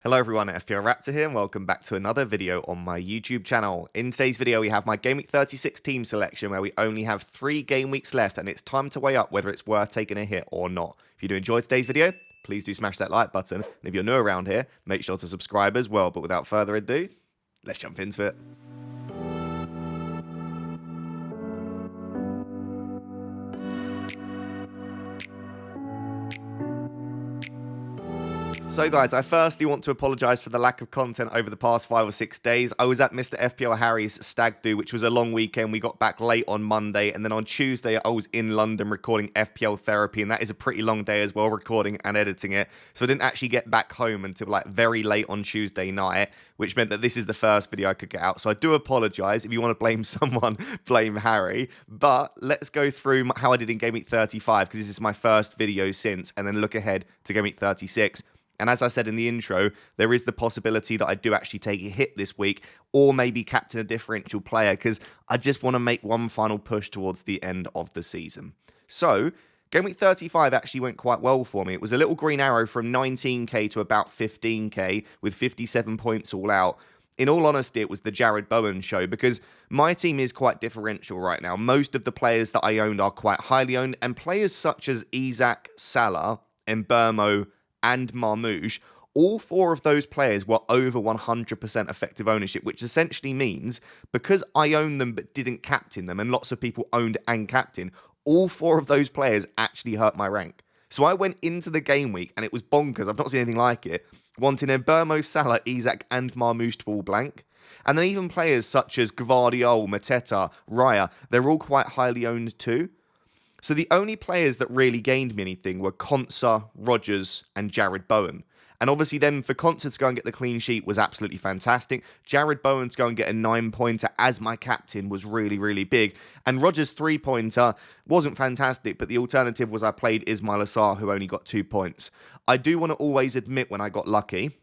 Hello everyone, FPL Raptor here and welcome back to another video on my YouTube channel. In today's video we have my Game Week 36 team selection where we only have 3 game weeks left and it's time to weigh up whether it's worth taking a hit or not. If you do enjoy today's video, please do smash that like button, and if you're new around here, make sure to subscribe as well. But without further ado, let's jump into it. So guys, I firstly want to apologise for the lack of content over the past 5 or 6 days. I was at Mr. FPL Harry's stag do, which was a long weekend. We got back late on Monday, and then on Tuesday I was in London recording FPL Therapy, and that is a pretty long day as well, recording and editing it. So I didn't actually get back home until like very late on Tuesday night, which meant that this is the first video I could get out. So I do apologise. If you want to blame someone, blame Harry. But let's go through how I did in Game Week 35, because this is my first video since, and then look ahead to Game Week 36. And as I said in the intro, there is the possibility that I do actually take a hit this week, or maybe captain a differential player, because I just want to make one final push towards the end of the season. So, Game Week 35 actually went quite well for me. It was a little green arrow from 19k to about 15k, with 57 points all out. In all honesty, it was the Jarrod Bowen show, because my team is quite differential right now. Most of the players that I owned are quite highly owned, and players such as Isak, Salah, Mbeumo, and Marmoush, all 4 of those players were over 100% effective ownership, which essentially means because I owned them but didn't captain them, and lots of people owned and captain, all 4 of those players actually hurt my rank. So I went into the game week, and it was bonkers, I've not seen anything like it, wanting Mbeumo, Salah, Isak, and Marmoush to all blank. And then even players such as Gvardiol, Mateta, Raya, they're all quite highly owned too. So the only players that really gained me anything were Konsa, Rodgers, and Jarrod Bowen. And obviously then for Konsa to go and get the clean sheet was absolutely fantastic. Jarrod Bowen to go and get a 9-pointer as my captain was really, really big. And Rodgers' 3-pointer wasn't fantastic, but the alternative was I played Ismail Assar, who only got 2 points. I do want to always admit when I got lucky.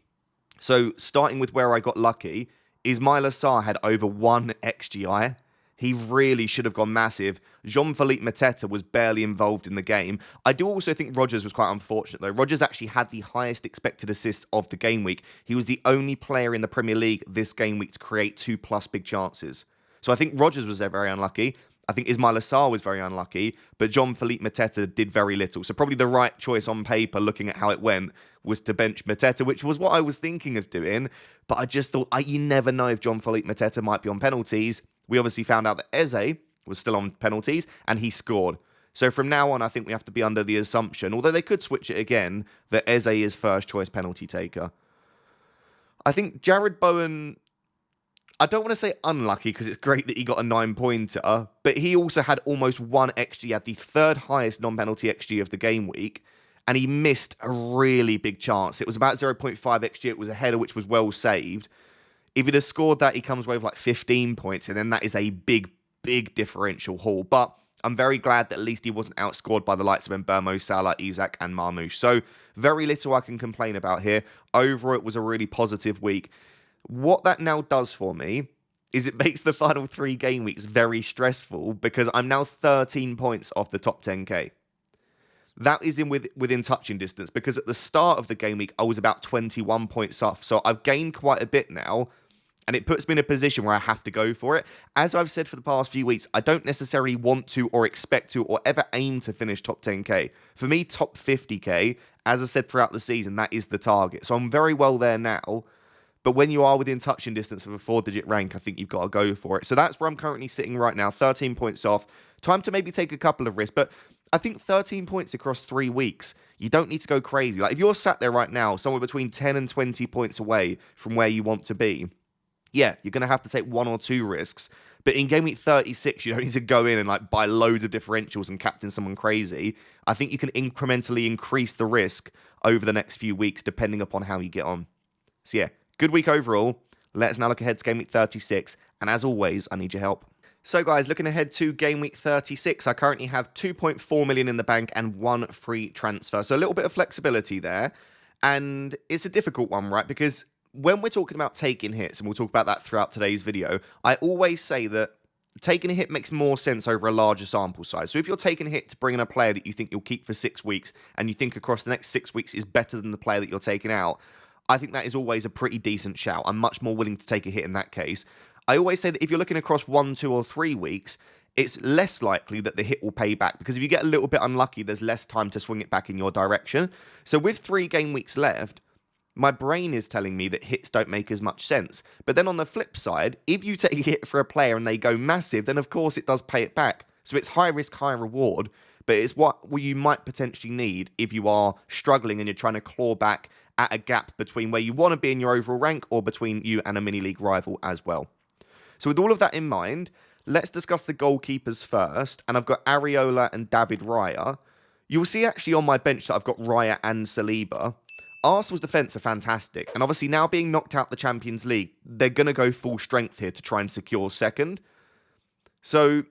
So starting with where I got lucky, Ismail Assar had over 1 XGI. He really should have gone massive. Jean-Philippe Mateta was barely involved in the game. I do also think Rodgers was quite unfortunate, though. Rodgers actually had the highest expected assists of the game week. He was the only player in the Premier League this game week to create 2+ big chances. So I think Rodgers was very unlucky. I think Ismail Assar was very unlucky, but Jean-Philippe Mateta did very little. So probably the right choice on paper, looking at how it went, was to bench Mateta, which was what I was thinking of doing. But I just thought, you never know if Jean-Philippe Mateta might be on penalties. We obviously found out that Eze was still on penalties, and he scored. So from now on, I think we have to be under the assumption, although they could switch it again, that Eze is first choice penalty taker. I think Jarrod Bowen, I don't want to say unlucky, because it's great that he got a 9-pointer, but he also had almost 1 XG. He had the 3rd highest non-penalty XG of the game week, and he missed a really big chance. It was about 0.5 XG. It was a header, which was well saved. If he'd have scored that, he comes away with like 15 points, and then that is a big, big differential haul. But I'm very glad that at least he wasn't outscored by the likes of Mbeumo, Salah, Isak, and Marmoush. So very little I can complain about here. Overall, it was a really positive week. What that now does for me is it makes the final 3 game weeks very stressful, because I'm now 13 points off the top 10k. That is within touching distance, because at the start of the game week, I was about 21 points off. So I've gained quite a bit now, and it puts me in a position where I have to go for it. As I've said for the past few weeks, I don't necessarily want to or expect to or ever aim to finish top 10k. For me, top 50k, as I said throughout the season, that is the target. So I'm very well there now. But when you are within touching distance of a 4-digit rank, I think you've got to go for it. So that's where I'm currently sitting right now, 13 points off. Time to maybe take a couple of risks. But I think 13 points across 3 weeks, you don't need to go crazy. Like if you're sat there right now, somewhere between 10 and 20 points away from where you want to be, yeah, you're going to have to take 1 or 2 risks. But in Game Week 36, you don't need to go in and like buy loads of differentials and captain someone crazy. I think you can incrementally increase the risk over the next few weeks, depending upon how you get on. So yeah, good week overall. Let's now look ahead to Game Week 36. And as always, I need your help. So guys, looking ahead to Game Week 36, I currently have 2.4 million in the bank and 1 free transfer. So a little bit of flexibility there. And it's a difficult one, right? Because when we're talking about taking hits, and we'll talk about that throughout today's video, I always say that taking a hit makes more sense over a larger sample size. So if you're taking a hit to bring in a player that you think you'll keep for 6 weeks, and you think across the next 6 weeks is better than the player that you're taking out, I think that is always a pretty decent shout. I'm much more willing to take a hit in that case. I always say that if you're looking across 1, 2, or 3 weeks, it's less likely that the hit will pay back, because if you get a little bit unlucky, there's less time to swing it back in your direction. So with 3 game weeks left, my brain is telling me that hits don't make as much sense. But then on the flip side, if you take a hit for a player and they go massive, then of course it does pay it back. So it's high risk, high reward, but it's what you might potentially need if you are struggling and you're trying to claw back at a gap between where you want to be in your overall rank or between you and a mini-league rival as well. So with all of that in mind, let's discuss the goalkeepers first. And I've got Areola and David Raya. You'll see actually on my bench that I've got Raya and Saliba. Arsenal's defence are fantastic. And obviously now being knocked out the Champions League, they're going to go full strength here to try and secure second. So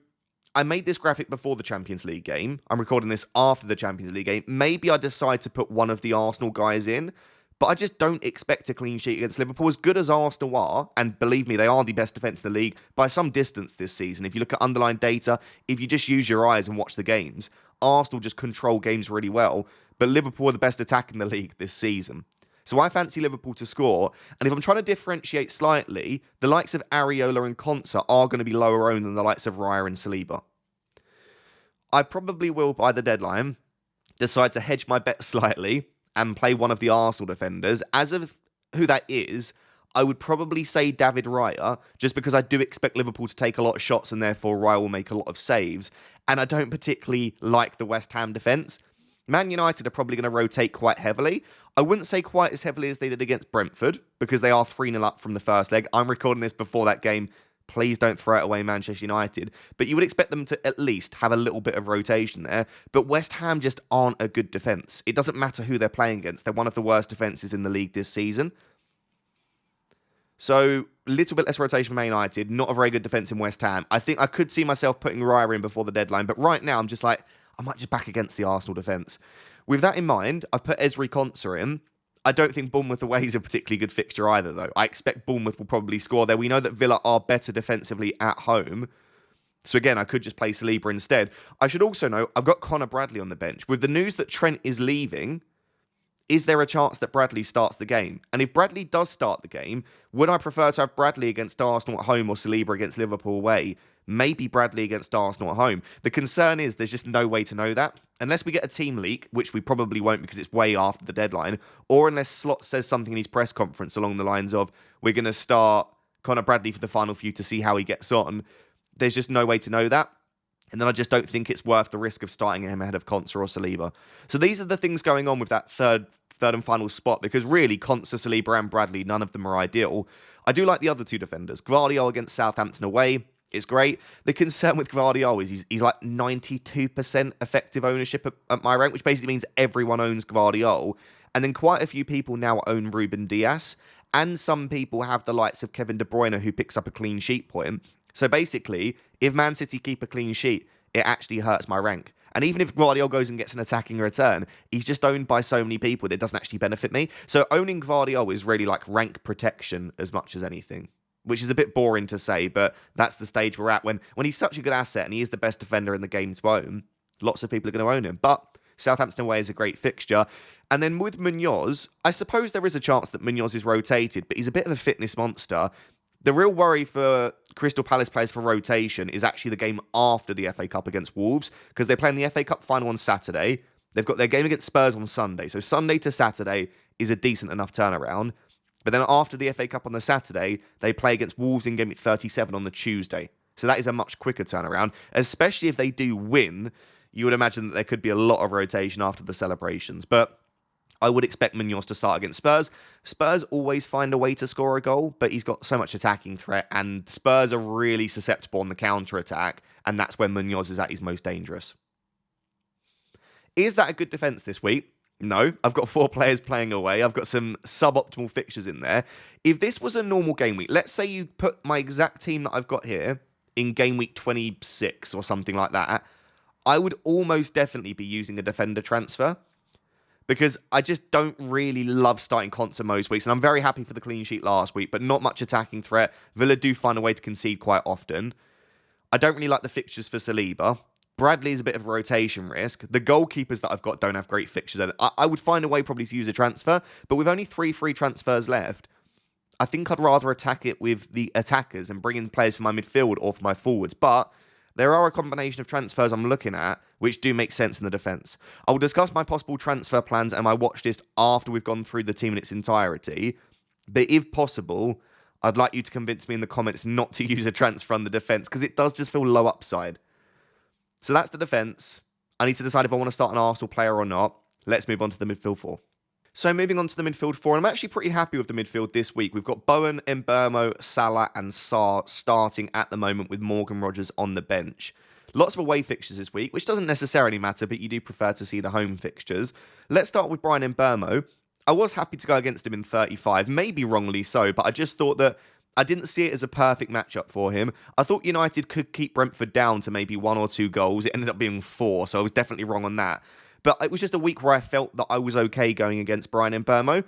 I made this graphic before the Champions League game. I'm recording this after the Champions League game. Maybe I decide to put one of the Arsenal guys in. But I just don't expect a clean sheet against Liverpool. As good as Arsenal are, and believe me, they are the best defence in the league by some distance this season. If you look at underlying data, if you just use your eyes and watch the games, Arsenal just control games really well. But Liverpool are the best attack in the league this season. So I fancy Liverpool to score. And if I'm trying to differentiate slightly, the likes of Areola and Konsa are going to be lower owned than the likes of Raya and Saliba. I probably will, by the deadline, decide to hedge my bet slightly and play one of the Arsenal defenders. As of who that is, I would probably say David Raya, just because I do expect Liverpool to take a lot of shots and therefore Raya will make a lot of saves. And I don't particularly like the West Ham defence. Man United are probably going to rotate quite heavily. I wouldn't say quite as heavily as they did against Brentford, because they are 3-0 up from the first leg. I'm recording this before that game. Please don't throw it away, Manchester United. But you would expect them to at least have a little bit of rotation there. But West Ham just aren't a good defence. It doesn't matter who they're playing against. They're one of the worst defences in the league this season. So, a little bit less rotation for Man United. Not a very good defence in West Ham. I think I could see myself putting Raya in before the deadline. But right now, I'm just like, I might just back against the Arsenal defence. With that in mind, I've put Ezri Konsa in. I don't think Bournemouth away is a particularly good fixture either, though. I expect Bournemouth will probably score there. We know that Villa are better defensively at home. So again, I could just play Saliba instead. I should also know, I've got Connor Bradley on the bench. With the news that Trent is leaving, is there a chance that Bradley starts the game? And if Bradley does start the game, would I prefer to have Bradley against Arsenal at home or Saliba against Liverpool away? Maybe Bradley against Arsenal at home. The concern is there's just no way to know that. Unless we get a team leak, which we probably won't because it's way after the deadline, or unless Slot says something in his press conference along the lines of, we're going to start Connor Bradley for the final few to see how he gets on. There's just no way to know that. And then I just don't think it's worth the risk of starting him ahead of Konsa or Saliba. So these are the things going on with that third and final spot, because really Konsa, Saliba and Bradley, none of them are ideal. I do like the other two defenders. Gvardiol against Southampton away is great. The concern with Gvardiol is he's like 92% effective ownership at my rank, which basically means everyone owns Gvardiol. And then quite a few people now own Ruben Dias. And some people have the likes of Kevin De Bruyne, who picks up a clean sheet point. So basically, if Man City keep a clean sheet, it actually hurts my rank. And even if Gvardiol goes and gets an attacking return, he's just owned by so many people that it doesn't actually benefit me. So owning Gvardiol is really like rank protection as much as anything, which is a bit boring to say, but that's the stage we're at. When he's such a good asset and he is the best defender in the game to own, lots of people are going to own him. But Southampton away is a great fixture. And then with Munoz, I suppose there is a chance that Munoz is rotated, but he's a bit of a fitness monster. The real worry for Crystal Palace players for rotation is actually the game after the FA Cup against Wolves, because they're playing the FA Cup final on Saturday. They've got their game against Spurs on Sunday. So Sunday to Saturday is a decent enough turnaround. But then after the FA Cup on the Saturday, they play against Wolves in game week 37 on the Tuesday. So that is a much quicker turnaround, especially if they do win. You would imagine that there could be a lot of rotation after the celebrations. But I would expect Munoz to start against Spurs. Spurs always find a way to score a goal, but he's got so much attacking threat, and Spurs are really susceptible on the counter-attack, and that's when Munoz is at his most dangerous. Is that a good defence this week? No. I've got 4 players playing away. I've got some suboptimal fixtures in there. If this was a normal game week, let's say you put my exact team that I've got here in game week 26 or something like that, I would almost definitely be using a defender transfer, because I just don't really love starting Konsa most weeks. And I'm very happy for the clean sheet last week, but not much attacking threat. Villa do find a way to concede quite often. I don't really like the fixtures for Saliba. Bradley is a bit of a rotation risk. The goalkeepers that I've got don't have great fixtures. And I would find a way probably to use a transfer, but with only 3 free transfers left, I think I'd rather attack it with the attackers and bring in players for my midfield or for my forwards. But there are a combination of transfers I'm looking at which do make sense in the defence. I will discuss my possible transfer plans and my watch list after we've gone through the team in its entirety. But if possible, I'd like you to convince me in the comments not to use a transfer on the defence because it does just feel low upside. So that's the defence. I need to decide if I want to start an Arsenal player or not. Let's move on to the midfield 4. So moving on to the midfield 4, I'm actually pretty happy with the midfield this week. We've got Bowen, Mbeumo, Salah and Sarr starting at the moment with Morgan Rogers on the bench. Lots of away fixtures this week, which doesn't necessarily matter, but you do prefer to see the home fixtures. Let's start with BRUYNE Mbeumo. I was happy to go against him in 35, maybe wrongly so, but I just thought that I didn't see it as a perfect matchup for him. I thought United could keep Brentford down to maybe 1 or 2 goals. It ended up being 4, so I was definitely wrong on that. But it was just a week where I felt that I was okay going against BRUYNE Mbeumo.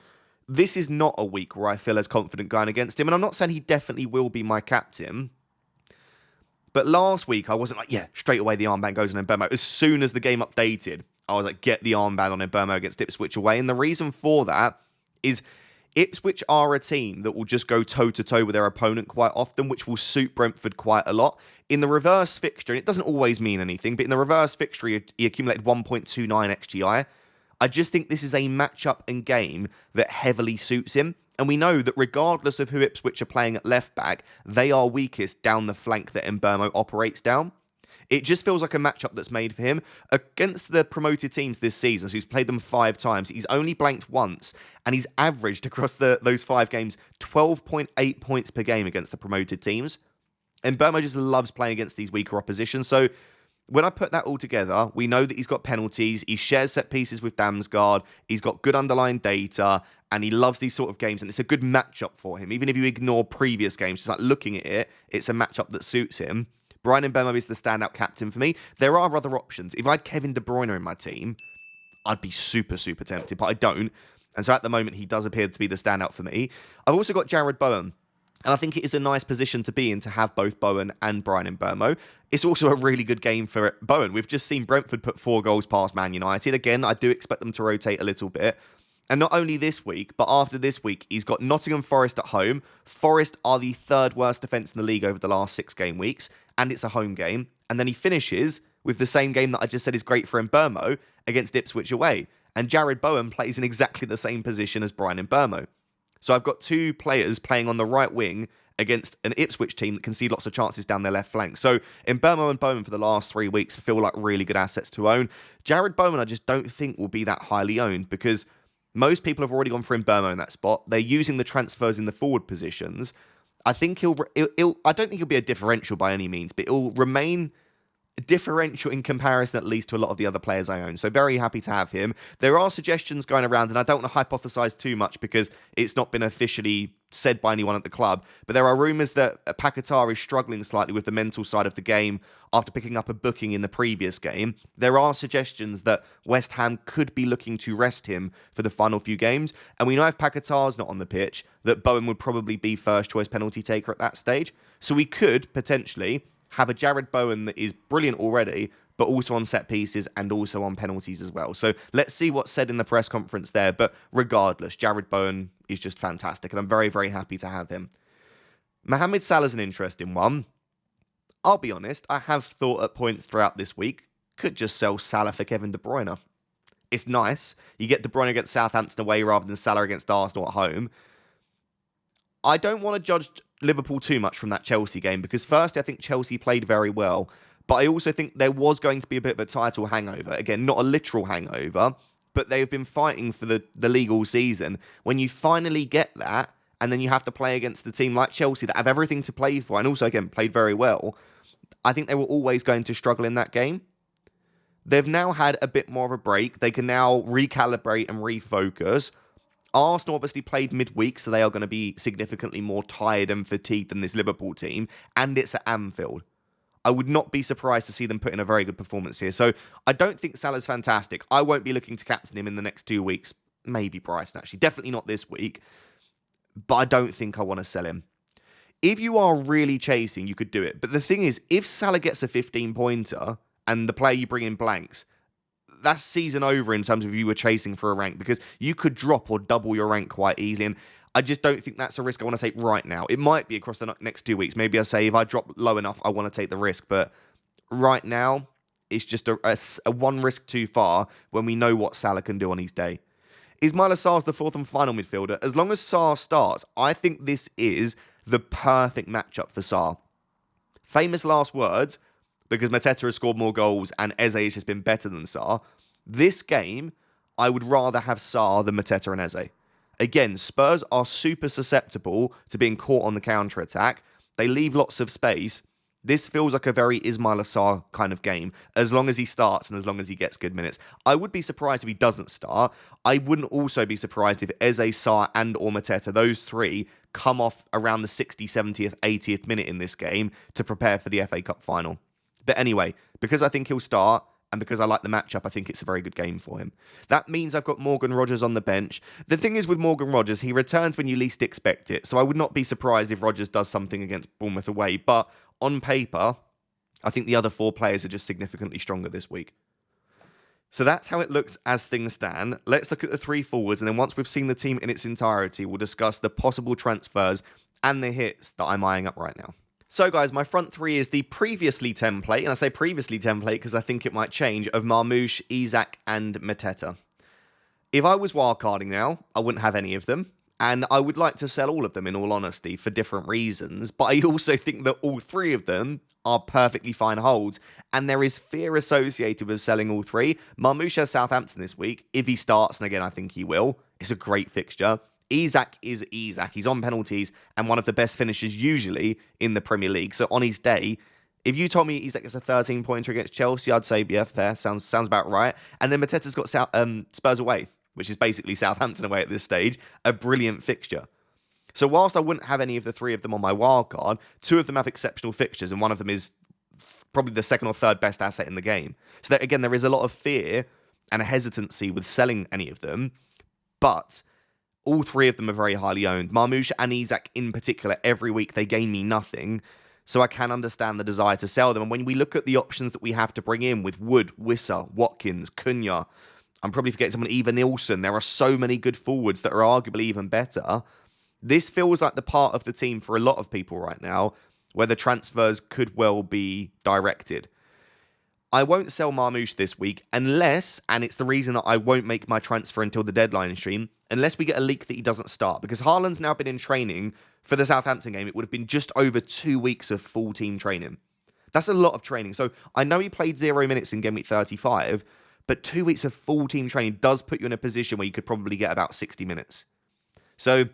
This is not a week where I feel as confident going against him, and I'm not saying he definitely will be my captain. But last week, I wasn't like, yeah, straight away the armband goes on Mbeumo. As soon as the game updated, I was like, get the armband on Mbeumo against Ipswich away. And the reason for that is Ipswich are a team that will just go toe-to-toe with their opponent quite often, which will suit Brentford quite a lot. In the reverse fixture, and it doesn't always mean anything, but in the reverse fixture, he accumulated 1.29 XGI. I just think this is a matchup and game that heavily suits him. And we know that regardless of who Ipswich are playing at left-back, they are weakest down the flank that Mbeumo operates down. It just feels like a matchup that's made for him. Against the promoted teams this season, so he's played them 5 times, he's only blanked once, and he's averaged across those 5 games 12.8 points per game against the promoted teams. And Mbeumo just loves playing against these weaker opposition. So when I put that all together, we know that he's got penalties, he shares set pieces with Damsgaard, he's got good underlying data, and he loves these sort of games, and it's a good matchup for him. Even if you ignore previous games, just like looking at it, it's a matchup that suits him. BRUYNE Mbeumo is the standout captain for me. There are other options. If I had Kevin De Bruyne in my team, I'd be super, super tempted, but I don't. And so at the moment, he does appear to be the standout for me. I've also got Jarrod Bowen. And I think it is a nice position to be in to have both Bowen and BRUYNE Mbeumo. It's also a really good game for Bowen. We've just seen Brentford put 4 goals past Man United. Again, I do expect them to rotate a little bit. And not only this week, but after this week, he's got Nottingham Forest at home. Forest are the 3rd worst defence in the league over the last 6 game weeks. And it's a home game. And then he finishes with the same game that I just said is great for Mbeumo against Ipswich away. And Jarrod Bowen plays in exactly the same position as BRUYNE Mbeumo. So I've got 2 players playing on the right wing against an Ipswich team that can see lots of chances down their left flank. So Mbeumo and Bowen for the last 3 weeks feel like really good assets to own. Jarrod Bowen I just don't think will be that highly owned because most people have already gone for Mbeumo in that spot. They're using the transfers in the forward positions. I think I don't think he'll be a differential by any means, but he'll remain differential in comparison at least to a lot of the other players I own. So very happy to have him. There are suggestions going around, and I don't want to hypothesize too much because it's not been officially said by anyone at the club, but there are rumours that Paquetá is struggling slightly with the mental side of the game after picking up a booking in the previous game. There are suggestions that West Ham could be looking to rest him for the final few games, and we know if Paquetá's not on the pitch, that Bowen would probably be first choice penalty taker at that stage. So we could potentially have a Jarrod Bowen that is brilliant already, but also on set pieces and also on penalties as well. So let's see what's said in the press conference there. But regardless, Jarrod Bowen is just fantastic, and I'm very, very happy to have him. Mohamed Salah's an interesting one. I'll be honest, I have thought at points throughout this week, could just sell Salah for Kevin De Bruyne. It's nice. You get De Bruyne against Southampton away rather than Salah against Arsenal at home. I don't want to judge Liverpool too much from that Chelsea game because firstly, I think Chelsea played very well, but I also think there was going to be a bit of a title hangover. Again, not a literal hangover, but they've been fighting for the league all season. When you finally get that, and then you have to play against a team like Chelsea that have everything to play for, and also, again, played very well, I think they were always going to struggle in that game. They've now had a bit more of a break. They can now recalibrate and refocus. Arsenal obviously played midweek, so they are going to be significantly more tired and fatigued than this Liverpool team, and it's at Anfield. I would not be surprised to see them put in a very good performance here. So I don't think Salah's fantastic. I won't be looking to captain him in the next 2 weeks. Maybe Bryson, actually. Definitely not this week. But I don't think I want to sell him. If you are really chasing, you could do it. But the thing is, if Salah gets a 15-pointer and the player you bring in blanks, that's season over in terms of you were chasing for a rank, because you could drop or double your rank quite easily. And I just don't think that's a risk I want to take right now. It might be across the next 2 weeks. Maybe I say if I drop low enough, I want to take the risk. But right now, it's just a one risk too far when we know what Salah can do on his day. Ismaila Sarr's the fourth and final midfielder. As long as Sarr starts, I think this is the perfect matchup for Sarr. Famous last words, because Mateta has scored more goals and Eze has just been better than Sarr. This game, I would rather have Sarr than Mateta and Eze. Again, Spurs are super susceptible to being caught on the counter-attack. They leave lots of space. This feels like a very Ismaila Sarr kind of game, as long as he starts and as long as he gets good minutes. I would be surprised if he doesn't start. I wouldn't also be surprised if Eze, Sarr and or Mateta, those three, come off around the 60th, 70th, 80th minute in this game to prepare for the FA Cup final. But anyway, because I think he'll start, and because I like the matchup, I think it's a very good game for him. That means I've got Morgan Rogers on the bench. The thing is with Morgan Rogers, he returns when you least expect it. So I would not be surprised if Rogers does something against Bournemouth away. But on paper, I think the other four players are just significantly stronger this week. So that's how it looks as things stand. Let's look at the three forwards. And then once we've seen the team in its entirety, we'll discuss the possible transfers and the hits that I'm eyeing up right now. So guys, my front three is the previously template, and I say previously template because I think it might change, of Marmoush, Isak and Mateta. If I was wildcarding now, I wouldn't have any of them, and I would like to sell all of them in all honesty for different reasons, but I also think that all three of them are perfectly fine holds, and there is fear associated with selling all three. Marmoush has Southampton this week. If he starts, and again I think he will, it's a great fixture. Isak is Isak. He's on penalties and one of the best finishers usually in the Premier League. So on his day, if you told me Isak gets a 13-pointer against Chelsea, I'd say, yeah, fair. Sounds about right. And then Mateta's got Spurs away, which is basically Southampton away at this stage. A brilliant fixture. So whilst I wouldn't have any of the three of them on my wild card, two of them have exceptional fixtures, and one of them is probably the second or third best asset in the game. So that, again, there is a lot of fear and a hesitancy with selling any of them, but all three of them are very highly owned. Marmoush and Isak in particular, every week they gain me nothing. So I can understand the desire to sell them. And when we look at the options that we have to bring in with Wood, Wissa, Watkins, Cunha, I'm probably forgetting someone, Eva Nilsson. There are so many good forwards that are arguably even better. This feels like the part of the team for a lot of people right now where the transfers could well be directed. I won't sell Marmoush this week unless, and it's the reason that I won't make my transfer until the deadline stream, unless we get a leak that he doesn't start. Because Haaland's now been in training for the Southampton game. It would have been just over 2 weeks of full team training. That's a lot of training. So I know he played 0 minutes in Gameweek 35, but 2 weeks of full team training does put you in a position where you could probably get about 60 minutes. So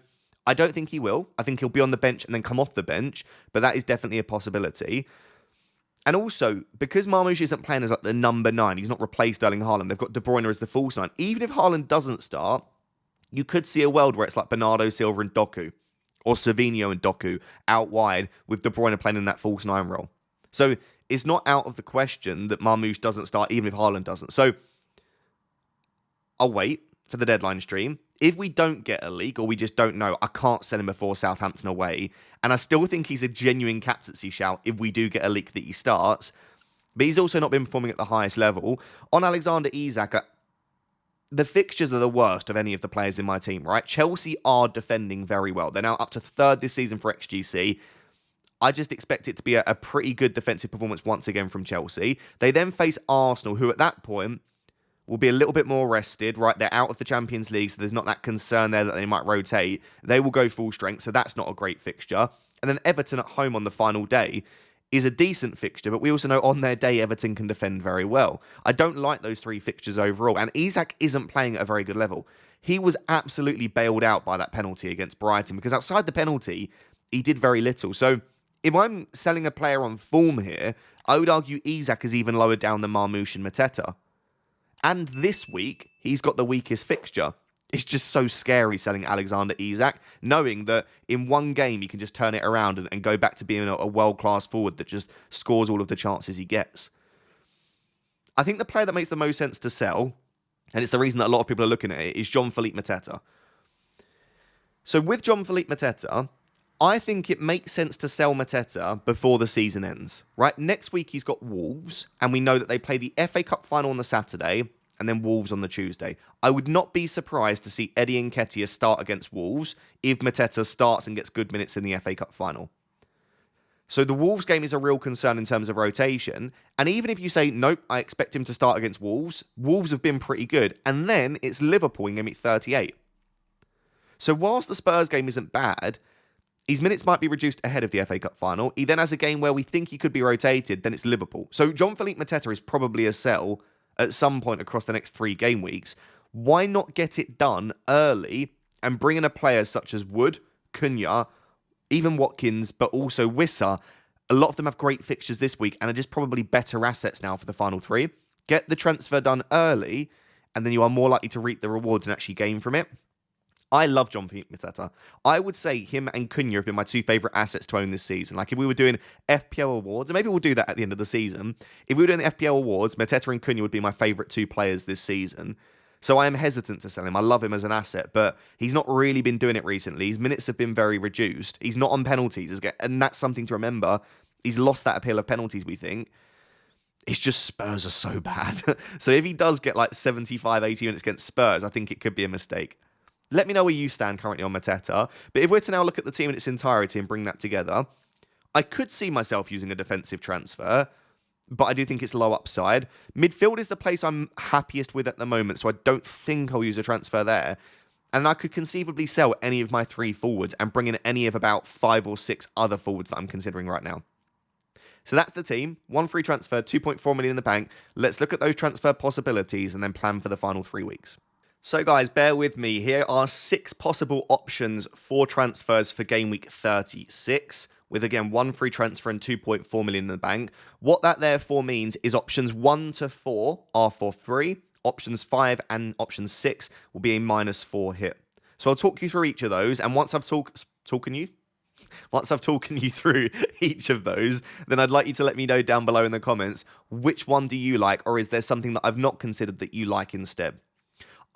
I don't think he will. I think he'll be on the bench and then come off the bench, but that is definitely a possibility. And also, because Marmoush isn't playing as like the number 9, he's not replaced Erling Haaland, they've got De Bruyne as the false 9. Even if Haaland doesn't start, you could see a world where it's like Bernardo Silva and Doku, or Savinho and Doku out wide with De Bruyne playing in that false 9 role. So it's not out of the question that Marmoush doesn't start, even if Haaland doesn't. So I'll wait for the deadline stream. If we don't get a leak, or we just don't know, I can't sell him before Southampton away. And I still think he's a genuine captaincy shout if we do get a leak that he starts. But he's also not been performing at the highest level. On Alexander Isak, the fixtures are the worst of any of the players in my team, right? Chelsea are defending very well. They're now up to 3rd this season for XGC. I just expect it to be a pretty good defensive performance once again from Chelsea. They then face Arsenal, who at that point will be a little bit more rested, right? They're out of the Champions League, so there's not that concern there that they might rotate. They will go full strength, so that's not a great fixture. And then Everton at home on the final day is a decent fixture, but we also know on their day, Everton can defend very well. I don't like those 3 fixtures overall, and Isak isn't playing at a very good level. He was absolutely bailed out by that penalty against Brighton, because outside the penalty, he did very little. So if I'm selling a player on form here, I would argue Isak is even lower down than Marmoush and Mateta. And this week, he's got the weakest fixture. It's just so scary selling Alexander Isak, knowing that in one game, he can just turn it around and go back to being a world-class forward that just scores all of the chances he gets. I think the player that makes the most sense to sell, and it's the reason that a lot of people are looking at it, is Jean-Philippe Mateta. So with Jean-Philippe Mateta, I think it makes sense to sell Mateta before the season ends, right? Next week he's got Wolves, and we know that they play the FA Cup final on the Saturday, and then Wolves on the Tuesday. I would not be surprised to see Eddie Nketiah start against Wolves if Mateta starts and gets good minutes in the FA Cup final. So the Wolves game is a real concern in terms of rotation. And even if you say, nope, I expect him to start against Wolves, Wolves have been pretty good. And then it's Liverpool in game week 38. So whilst the Spurs game isn't bad, his minutes might be reduced ahead of the FA Cup final. He then has a game where we think he could be rotated, then it's Liverpool. So Jean-Philippe Mateta is probably a sell at some point across the next 3 game weeks. Why not get it done early and bring in a player such as Wood, Cunha, even Watkins, but also Wissa? A lot of them have great fixtures this week and are just probably better assets now for the final 3. Get the transfer done early, and then you are more likely to reap the rewards and actually gain from it. I love Jean-Philippe Mateta. I would say him and Cunha have been my 2 favourite assets to own this season. Like if we were doing FPL awards, and maybe we'll do that at the end of the season. If we were doing the FPL awards, Mateta and Cunha would be my favourite 2 players this season. So I am hesitant to sell him. I love him as an asset, but he's not really been doing it recently. His minutes have been very reduced. He's not on penalties, and that's something to remember. He's lost that appeal of penalties, we think. It's just Spurs are so bad. So if he does get like 75, 80 minutes against Spurs, I think it could be a mistake. Let me know where you stand currently on Mateta. But if we're to now look at the team in its entirety and bring that together, I could see myself using a defensive transfer, but I do think it's low upside. Midfield is the place I'm happiest with at the moment, so I don't think I'll use a transfer there. And I could conceivably sell any of my 3 forwards and bring in any of about 5 or 6 other forwards that I'm considering right now. So that's the team. 1 free transfer, 2.4 million in the bank. Let's look at those transfer possibilities and then plan for the final 3 weeks. So guys, bear with me. Here are 6 possible options for transfers for game week 36, with again 1 free transfer and 2.4 million in the bank. What that therefore means is options 1 to 4 are for free. Options 5 and option 6 will be a -4 hit. So I'll talk you through each of those, and once I've talking you through each of those, then I'd like you to let me know down below in the comments, which one do you like, or is there something that I've not considered that you like instead?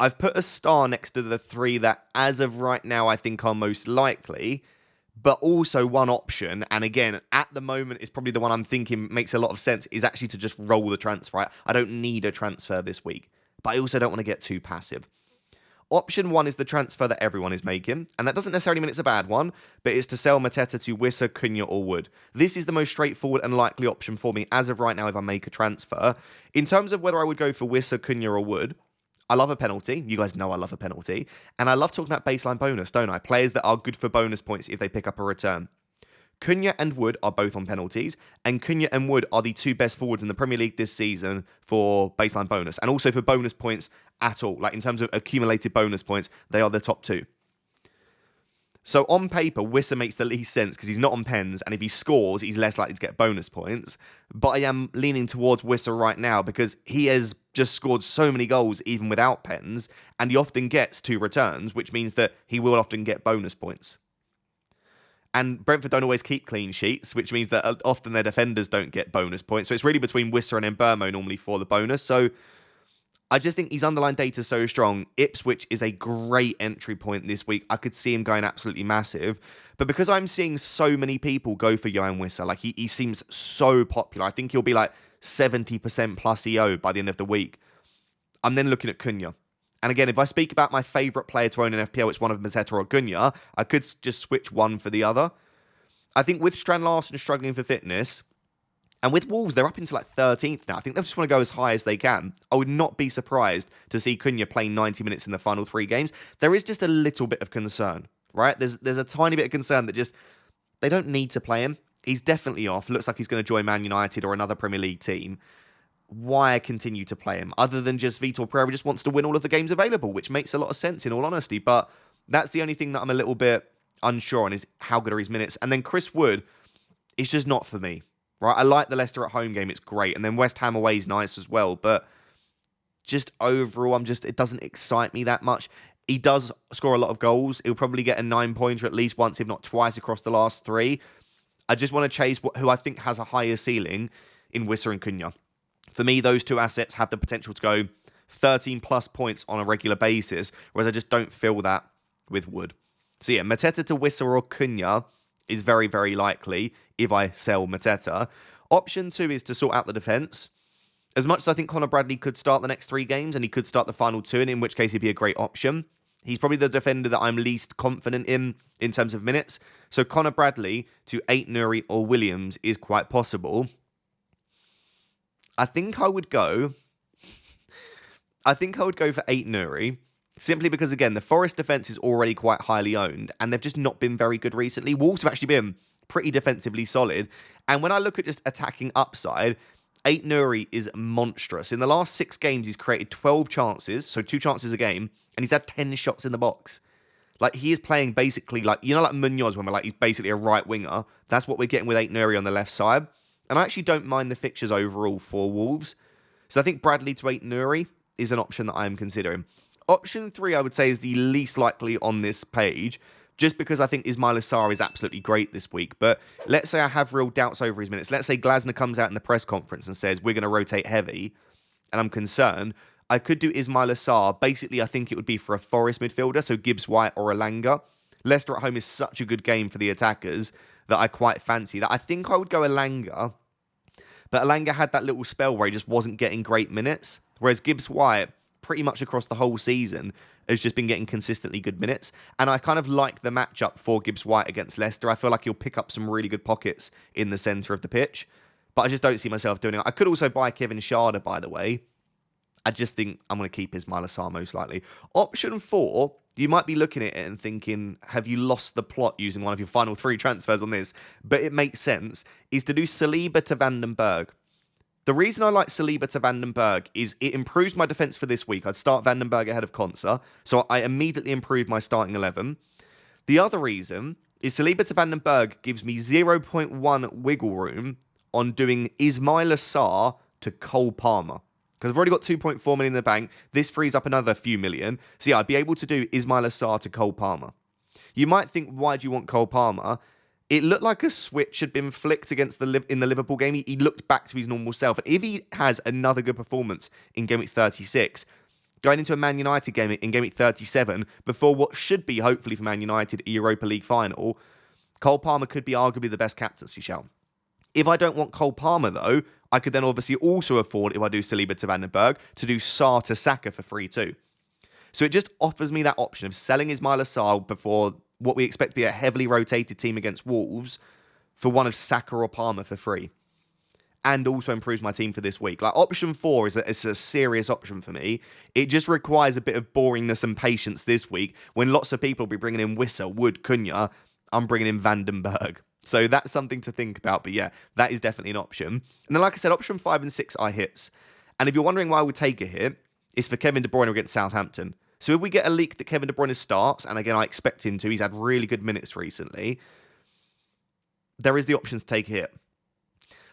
I've put a star next to the 3 that, as of right now, I think are most likely, but also one option, and again, at the moment, is probably the one I'm thinking makes a lot of sense, is actually to just roll the transfer. I don't need a transfer this week, but I also don't want to get too passive. Option 1 is the transfer that everyone is making, and that doesn't necessarily mean it's a bad one, but it's to sell Mateta to Wissa, Cunha, or Wood. This is the most straightforward and likely option for me as of right now if I make a transfer. In terms of whether I would go for Wissa, Cunha, or Wood, I love a penalty. You guys know I love a penalty. And I love talking about baseline bonus, don't I? Players that are good for bonus points if they pick up a return. Cunha and Wood are both on penalties, and Cunha and Wood are the 2 best forwards in the Premier League this season for baseline bonus, and also for bonus points at all. Like in terms of accumulated bonus points, they are the top 2. So on paper, Wissa makes the least sense because he's not on pens, and if he scores, he's less likely to get bonus points. But I am leaning towards Wissa right now because he has just scored so many goals even without pens, and he often gets 2 returns, which means that he will often get bonus points. And Brentford don't always keep clean sheets, which means that often their defenders don't get bonus points. So it's really between Wissa and Mbeumo normally for the bonus. So I just think his underlying data is so strong. Ipswich is a great entry point this week. I could see him going absolutely massive. But because I'm seeing so many people go for Yoane Wissa, like he seems so popular. I think he'll be like 70% plus EO by the end of the week. I'm then looking at Cunha. And again, if I speak about my favourite player to own in FPL, it's one of Mateta or Cunha. I could just switch one for the other. I think with Strand Larsen struggling for fitness, and with Wolves, they're up into like 13th now. I think they just want to go as high as they can. I would not be surprised to see Cunha playing 90 minutes in the final 3 games. There is just a little bit of concern, right? There's a tiny bit of concern that just, they don't need to play him. He's definitely off. Looks like he's going to join Man United or another Premier League team. Why continue to play him? Other than just Vitor Pereira just wants to win all of the games available, which makes a lot of sense in all honesty. But that's the only thing that I'm a little bit unsure on, is how good are his minutes. And then Chris Wood is just not for me. Right, I like the Leicester at home game. It's great. And then West Ham away is nice as well. But just overall, it doesn't excite me that much. He does score a lot of goals. He'll probably get a 9-pointer at least once, if not twice, across the last 3. I just want to chase who I think has a higher ceiling in Wissa and Cunha. For me, those 2 assets have the potential to go 13 plus points on a regular basis, whereas I just don't feel that with Wood. So yeah, Mateta to Wissa or Cunha is very, very likely if I sell Mateta. Option 2 is to sort out the defence. As much as I think Connor Bradley could start the next 3 games and he could start the final 2, and in which case he'd be a great option, he's probably the defender that I'm least confident in terms of minutes. So Connor Bradley to Ait-Nouri or Williams is quite possible. I think I would go for Ait-Nouri, simply because, again, the Forest defence is already quite highly owned, and they've just not been very good recently. Wolves have actually been pretty defensively solid. And when I look at just attacking upside, Ait-Nouri is monstrous. In the last 6 games, he's created 12 chances, so 2 chances a game, and he's had 10 shots in the box. Like, he is playing basically like, you know, like Munoz, when we're like, he's basically a right winger. That's what we're getting with Ait-Nouri on the left side. And I actually don't mind the fixtures overall for Wolves. So I think Bradley to Ait-Nouri is an option that I am considering. Option 3, I would say, is the least likely on this page, just because I think Ismail Assar is absolutely great this week. But let's say I have real doubts over his minutes. Let's say Glasner comes out in the press conference and says, we're going to rotate heavy, and I'm concerned. I could do Ismail Assar. Basically, I think it would be for a Forest midfielder, so Gibbs White or Elanga. Leicester at home is such a good game for the attackers that I quite fancy that. I think I would go Elanga, but Elanga had that little spell where he just wasn't getting great minutes, whereas Gibbs White, pretty much across the whole season, has just been getting consistently good minutes. And I kind of like the matchup for Gibbs White against Leicester. I feel like he'll pick up some really good pockets in the centre of the pitch, but I just don't see myself doing it. I could also buy Kevin Schade, by the way. I just think I'm going to keep Ismail Assar most likely. Option 4, you might be looking at it and thinking, have you lost the plot using one of your final 3 transfers on this? But it makes sense, is to do Saliba to Van den Berg. The reason I like Saliba to Van den Berg is it improves my defence for this week. I'd start Van den Berg ahead of Konsa, so I immediately improve my starting 11. The other reason is Saliba to Van den Berg gives me 0.1 wiggle room on doing Ismail Assar to Cole Palmer. Because I've already got 2.4 million in the bank. This frees up another few million. So yeah, I'd be able to do Ismail Assar to Cole Palmer. You might think, why do you want Cole Palmer? It looked like a switch had been flicked in the Liverpool game. He looked back to his normal self. And if he has another good performance in Game Week 36, going into a Man United game in Game Week 37, before what should be, hopefully for Man United, a Europa League final, Cole Palmer could be arguably the best captaincy shout. If I don't want Cole Palmer, though, I could then obviously also afford, if I do Saliba to Van den Berg, to do Sarr to Saka for free too. So it just offers me that option of selling Ismail Assar before what we expect to be a heavily rotated team against Wolves for one of Saka or Palmer for free. And also improves my team for this week. Like, option 4 is a serious option for me. It just requires a bit of boringness and patience this week when lots of people will be bringing in Wissa, Wood, Cunha. I'm bringing in Van den Berg. So that's something to think about. But yeah, that is definitely an option. And then, like I said, option 5 and 6 are hits. And if you're wondering why I would take a hit, it's for Kevin De Bruyne against Southampton. So if we get a leak that Kevin De Bruyne starts, and again, I expect him to, he's had really good minutes recently, there is the option to take a hit.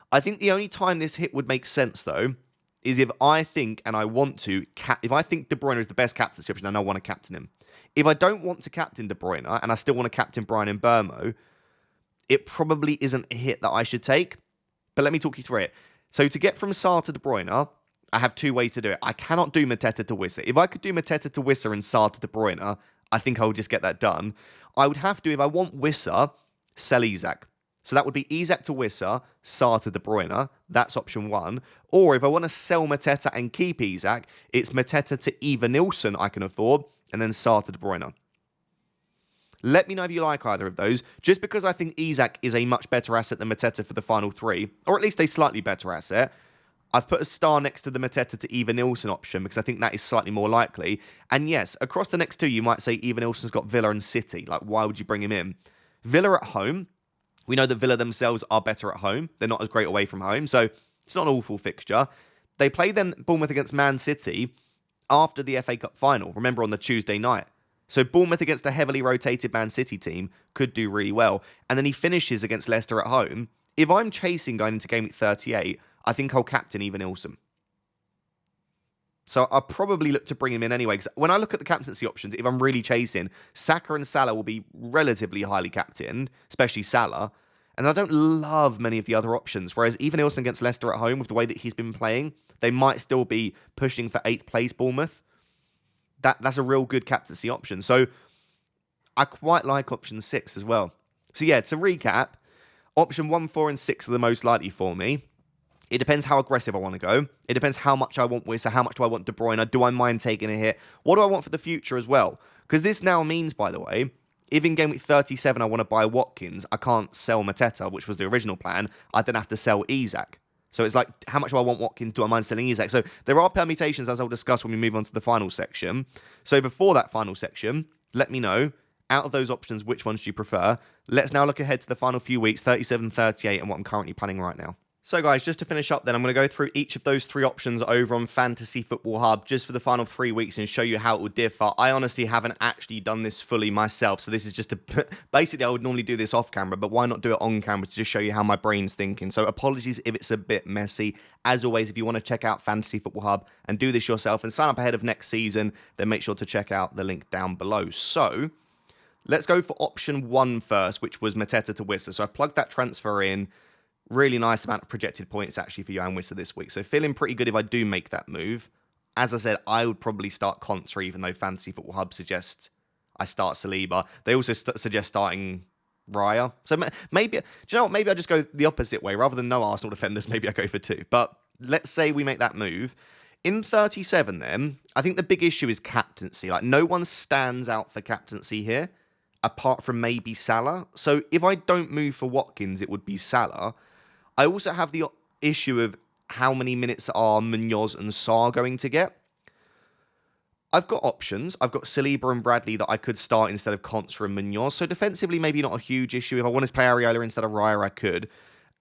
I think the only time this hit would make sense, though, is if I think, and I want to, if I think De Bruyne is the best captaincy option and I want to captain him. If I don't want to captain De Bruyne, and I still want to captain Bryan Mbeumo, it probably isn't a hit that I should take. But let me talk you through it. So to get from Sarr to De Bruyne, I have 2 ways to do it. I cannot do Mateta to Wissa. If I could do Mateta to Wissa and Sarr to De Bruyne, I think I would just get that done. I would have to, if I want Wissa, sell Isak. So that would be Isak to Wissa, Sarr to De Bruyne. That's option 1. Or if I want to sell Mateta and keep Isak, it's Mateta to Eva Nilsson I can afford, and then Sarr to De Bruyne. Let me know if you like either of those. Just because I think Isak is a much better asset than Mateta for the final 3, or at least a slightly better asset, I've put a star next to the Mateta to Eva Nilsson option because I think that is slightly more likely. And yes, across the next 2, you might say Eva Nilsson's got Villa and City. Like, why would you bring him in? Villa at home. We know that Villa themselves are better at home. They're not as great away from home, so it's not an awful fixture. They play then Bournemouth against Man City after the FA Cup final, remember, on the Tuesday night. So Bournemouth against a heavily rotated Man City team could do really well. And then he finishes against Leicester at home. If I'm chasing going into Game Week 38, I think I'll captain Eva Nilsson. So I'll probably look to bring him in anyway. Because when I look at the captaincy options, if I'm really chasing, Saka and Salah will be relatively highly captained, especially Salah. And I don't love many of the other options. Whereas Eva Nilsson against Leicester at home, with the way that he's been playing, they might still be pushing for 8th place Bournemouth. That's a real good captaincy option. So I quite like option 6 as well. So yeah, to recap, option 1, 4, and 6 are the most likely for me. It depends how aggressive I want to go. It depends how much I want Wissa, how much do I want De Bruyne, do I mind taking a hit? What do I want for the future as well? Because this now means, by the way, if in game week 37 I want to buy Watkins, I can't sell Mateta, which was the original plan. I then have to sell Isak. So it's like, how much do I want Watkins? Do I mind selling Isak? So there are permutations, as I'll discuss when we move on to the final section. So before that final section, let me know, out of those options, which ones do you prefer? Let's now look ahead to the final few weeks, 37, 38, and what I'm currently planning right now. So guys, just to finish up then, I'm going to go through each of those 3 options over on Fantasy Football Hub just for the final 3 weeks and show you how it will differ. I honestly haven't actually done this fully myself, so this is just basically I would normally do this off camera, but why not do it on camera to just show you how my brain's thinking. So apologies if it's a bit messy. As always, if you want to check out Fantasy Football Hub and do this yourself and sign up ahead of next season, then make sure to check out the link down below. So let's go for option 1 first, which was Mateta to Wissa. So I plugged that transfer in. Really nice amount of projected points actually for Johan Wissa this week. So feeling pretty good if I do make that move. As I said, I would probably start Contra, even though Fantasy Football Hub suggests I start Saliba. They also suggest starting Raya. So maybe, do you know what? Maybe I just go the opposite way. Rather than no Arsenal defenders, maybe I go for 2. But let's say we make that move. In 37 then, I think the big issue is captaincy. Like, no one stands out for captaincy here, apart from maybe Salah. So if I don't move for Watkins, it would be Salah. I also have the issue of how many minutes are Munoz and Sarr going to get. I've got options. I've got Saliba and Bradley that I could start instead of Contra and Munoz. So defensively, maybe not a huge issue. If I wanted to play Areola instead of Raya, I could.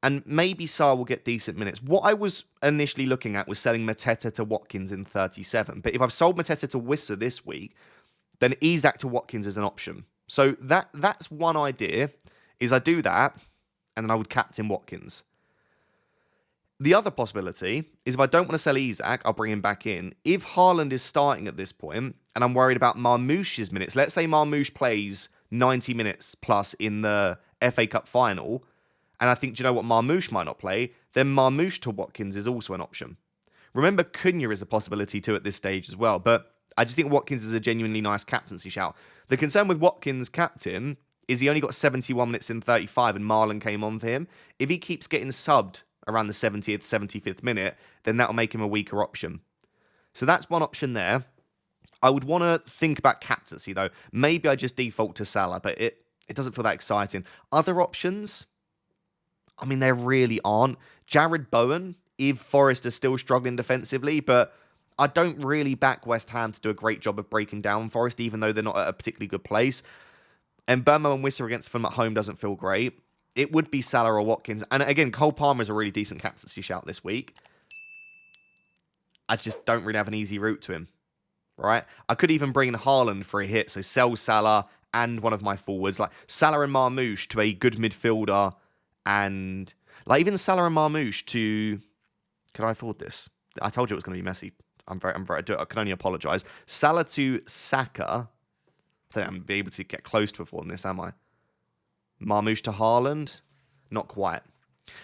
And maybe Sarr will get decent minutes. What I was initially looking at was selling Mateta to Watkins in 37. But if I've sold Mateta to Wissa this week, then Isak to Watkins is an option. So that's one idea, is I do that, and then I would captain Watkins. The other possibility is if I don't want to sell Isak, I'll bring him back in. If Haaland is starting at this point, and I'm worried about Marmoush's minutes, let's say Marmoush plays 90 minutes plus in the FA Cup final, and I think, do you know what, Marmoush might not play, then Marmoush to Watkins is also an option. Remember, Cunha is a possibility too at this stage as well, but I just think Watkins is a genuinely nice captaincy shout. The concern with Watkins' captain is he only got 71 minutes in 35 and Marlon came on for him. If he keeps getting subbed around the 70th, 75th minute, then that'll make him a weaker option. So that's one option there. I would want to think about captaincy, though. Maybe I just default to Salah, but it doesn't feel that exciting. Other options? I mean, there really aren't. Jared Bowen, if Forest is still struggling defensively, but I don't really back West Ham to do a great job of breaking down Forest, even though they're not at a particularly good place. And Burma and Wissa against Fulham at home doesn't feel great. It would be Salah or Watkins. And again, Cole Palmer is a really decent captaincy shout this week. I just don't really have an easy route to him, right? I could even bring in Haaland for a hit, so sell Salah and one of my forwards. Like Salah and Marmoush to a good midfielder, and like even Salah and Marmoush to... Could I afford this? I told you it was going to be messy. I can only apologise. Salah to Saka. I think I'm going to be able to get close to affording this, am I? Marmoush to Haaland? Not quite.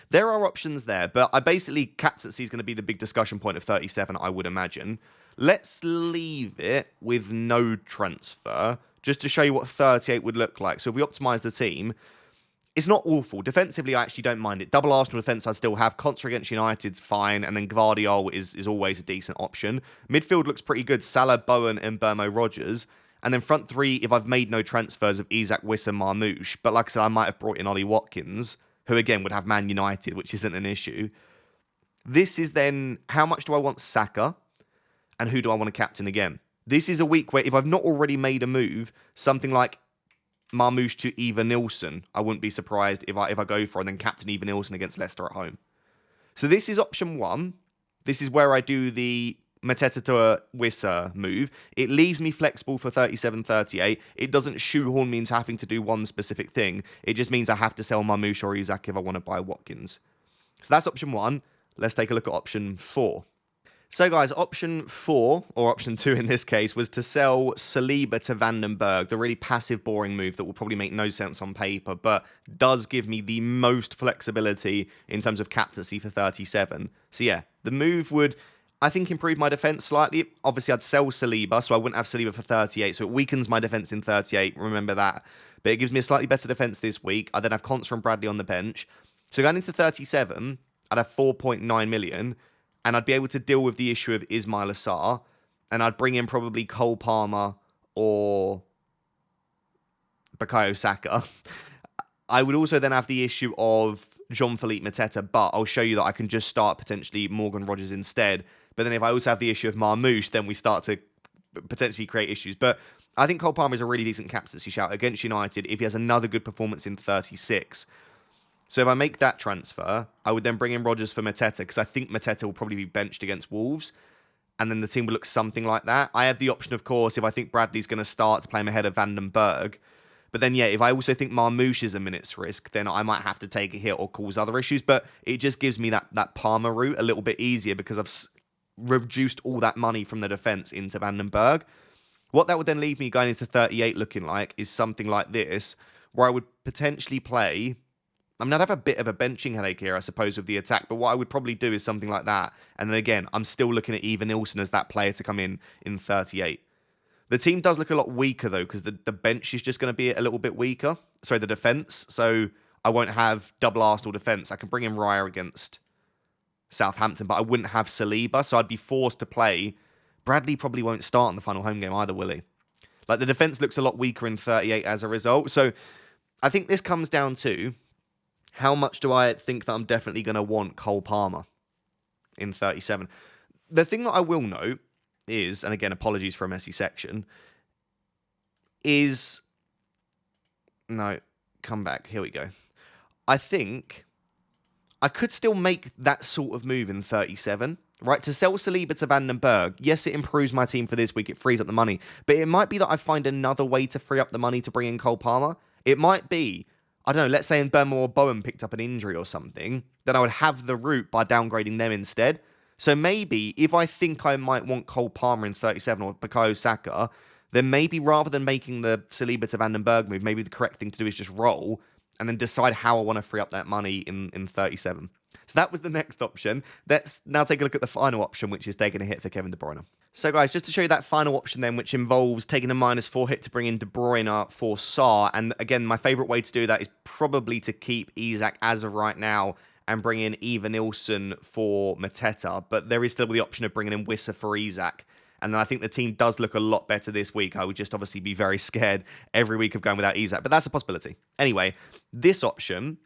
There are options there, but I basically, captaincy is going to be the big discussion point of 37, I would imagine. Let's leave it with no transfer, just to show you what 38 would look like. So if we optimise the team, it's not awful. Defensively, I actually don't mind it. Double Arsenal defence I still have. Contra against United's fine, and then Gvardiol is always a decent option. Midfield looks pretty good. Salah, Bowen, and Burmo Rogers. And then front three, if I've made no transfers of Isak, Wissa, Marmoush. But like I said, I might have brought in Ollie Watkins, who again would have Man United, which isn't an issue. This is then, how much do I want Saka? And who do I want to captain again? This is a week where if I've not already made a move, something like Marmoush to Eva Nilsson, I wouldn't be surprised if I go for and then captain Eva Nilsson against Leicester at home. So this is option 1. This is where I do the Mateta to a Wissa move. It leaves me flexible for 37-38. It doesn't shoehorn me into having to do one specific thing. It just means I have to sell Marmoush or Isak if I want to buy Watkins. So that's option 1. Let's take a look at option 4. So guys, option 4, or option 2 in this case, was to sell Saliba to Vandenberg, the really passive, boring move that will probably make no sense on paper, but does give me the most flexibility in terms of captaincy for 37. So yeah, the move would, I think, improve my defense slightly. Obviously, I'd sell Saliba, so I wouldn't have Saliba for 38, so it weakens my defense in 38, remember that. but it gives me a slightly better defence this week. I then have Conser and Bradley on the bench. So going into 37, I'd have 4.9 million, and I'd be able to deal with the issue of Ismail Assar, and I'd bring in probably Cole Palmer or Bukayo Saka. I would also then have the issue of Jean-Philippe Mateta, but I'll show you that I can just start potentially Morgan Rogers instead. But then if I also have the issue of Marmoush, then we start to potentially create issues. But I think Cole Palmer is a really decent captaincy shout against United if he has another good performance in 36. So if I make that transfer, I would then bring in Rogers for Mateta, because I think Mateta will probably be benched against Wolves, and then the team will look something like that. I have the option, of course, if I think Bradley's going to start, to play him ahead of Van den Berg. But then, yeah, if I also think Marmoush is a minute's risk, then I might have to take a hit or cause other issues. But it just gives me that Palmer route a little bit easier, because I've reduced all that money from the defence into Van den Berg. What that would then leave me going into 38 looking like is something like this, where I would potentially play... I mean, I'd have a bit of a benching headache here, I suppose, with the attack, but what I would probably do is something like that. And then again, I'm still looking at Evanilson as that player to come in 38. The team does look a lot weaker, though, because the bench is just going to be a little bit weaker. Sorry, the defence. So I won't have double Arsenal defence. I can bring in Raya against Southampton, but I wouldn't have Saliba, so I'd be forced to play. Bradley probably won't start in the final home game either, will he? Like, the defence looks a lot weaker in 38 as a result. So I think this comes down to... how much do I think that I'm definitely going to want Cole Palmer in 37? The thing that I will note is, and again, apologies for a messy section, is... No, come back. Here we go. I think I could still make that sort of move in 37, right? To sell Saliba to Van den Berg, yes, it improves my team for this week. It frees up the money. But it might be that I find another way to free up the money to bring in Cole Palmer. It might be... I don't know, let's say in Burnmore Bowen picked up an injury or something, then I would have the route by downgrading them instead. So maybe if I think I might want Cole Palmer in 37 or Bukayo Saka, then maybe rather than making the Saliba to Van den Berg move, maybe the correct thing to do is just roll and then decide how I want to free up that money in 37. So that was the next option. Let's now take a look at the final option, which is taking a hit for Kevin De Bruyne. So guys, just to show you that final option then, which involves taking a -4 hit to bring in De Bruyne for Sarr. And again, my favourite way to do that is probably to keep Isak as of right now and bring in Evanilson for Mateta. But there is still the option of bringing in Wissa for Isak. And then I think the team does look a lot better this week. I would just obviously be very scared every week of going without Isak. But that's a possibility. Anyway, this option...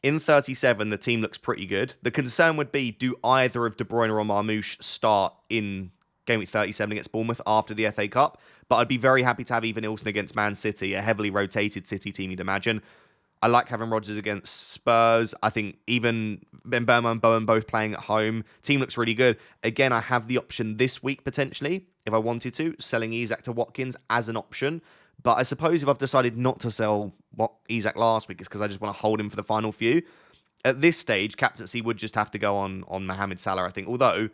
in 37, the team looks pretty good. The concern would be, do either of De Bruyne or Marmoush start in Game Week 37 against Bournemouth after the FA Cup? But I'd be very happy to have Evanilson against Man City, a heavily rotated City team, you'd imagine. I like having Rodgers against Spurs. I think even Mbeumo and Bowen both playing at home. Team looks really good. Again, I have the option this week, potentially, if I wanted to, selling Isak to Watkins as an option. But I suppose if I've decided not to sell Isak last week, it's because I just want to hold him for the final few. At this stage, captaincy would just have to go on Mohamed Salah, I think. Although,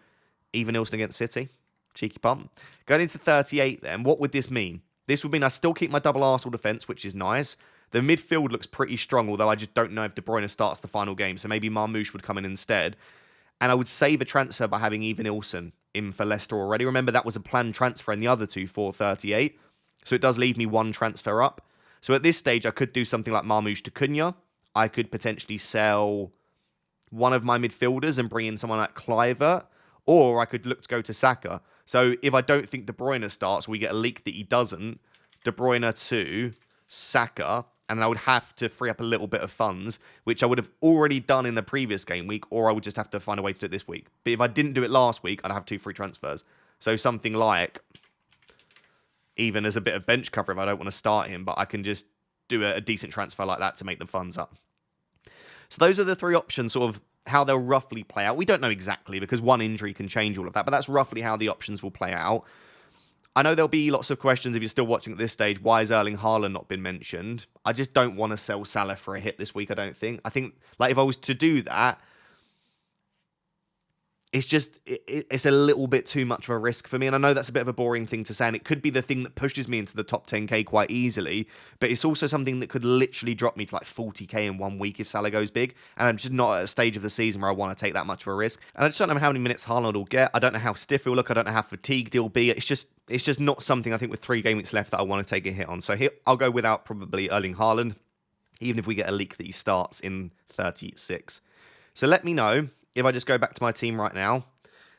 Evanilson against City, cheeky pump. Going into 38 then, what would this mean? This would mean I still keep my double Arsenal defence, which is nice. The midfield looks pretty strong, although I just don't know if De Bruyne starts the final game. So maybe Marmoush would come in instead. And I would save a transfer by having Evanilson in for Leicester already. Remember, that was a planned transfer in the other two for 38. So it does leave me one transfer up. So at this stage, I could do something like Marmoush to Cunha. I could potentially sell one of my midfielders and bring in someone like Kluivert. Or I could look to go to Saka. So if I don't think De Bruyne starts, we get a leak that he doesn't. De Bruyne to Saka. And I would have to free up a little bit of funds, which I would have already done in the previous game week. Or I would just have to find a way to do it this week. But if I didn't do it last week, I'd have 2 free transfers. So something like... even as a bit of bench cover if I don't want to start him, but I can just do a decent transfer like that to make the funds up. So those are the 3 options, sort of how they'll roughly play out. We don't know exactly because one injury can change all of that, but that's roughly how the options will play out. I know there'll be lots of questions if you're still watching at this stage. Why has Erling Haaland not been mentioned? I just don't want to sell Salah for a hit this week, I don't think. I think, like, if I was to do that, it's a little bit too much of a risk for me. And I know that's a bit of a boring thing to say, and it could be the thing that pushes me into the top 10k quite easily, but it's also something that could literally drop me to like 40k in 1 week if Salah goes big, and I'm just not at a stage of the season where I want to take that much of a risk. And I just don't know how many minutes Haaland will get. I don't know how stiff he'll look. I don't know how fatigued he'll be. It's just not something I think with 3 game weeks left that I want to take a hit on. So here, I'll go without probably Erling Haaland, even if we get a leak that he starts in 36. So let me know if I just go back to my team right now.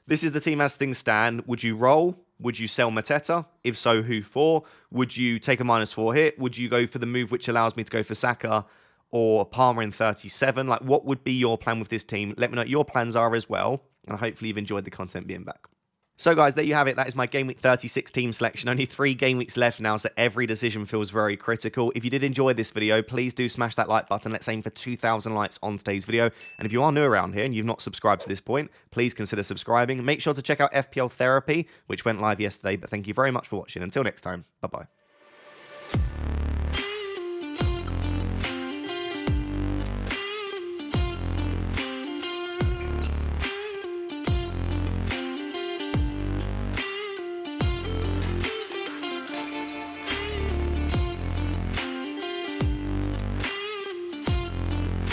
This is the team as things stand. Would you roll? Would you sell Mateta? If so, who for? Would you take a -4 hit? Would you go for the move which allows me to go for Saka or Palmer in 37? Like, what would be your plan with this team? Let me know what your plans are as well. And hopefully you've enjoyed the content being back. So guys, there you have it. That is my Game Week 36 team selection. Only 3 game weeks left now, so every decision feels very critical. If you did enjoy this video, please do smash that like button. Let's aim for 2,000 likes on today's video. And if you are new around here and you've not subscribed to this point, please consider subscribing. Make sure to check out FPL Therapy, which went live yesterday. But thank you very much for watching. Until next time, bye-bye.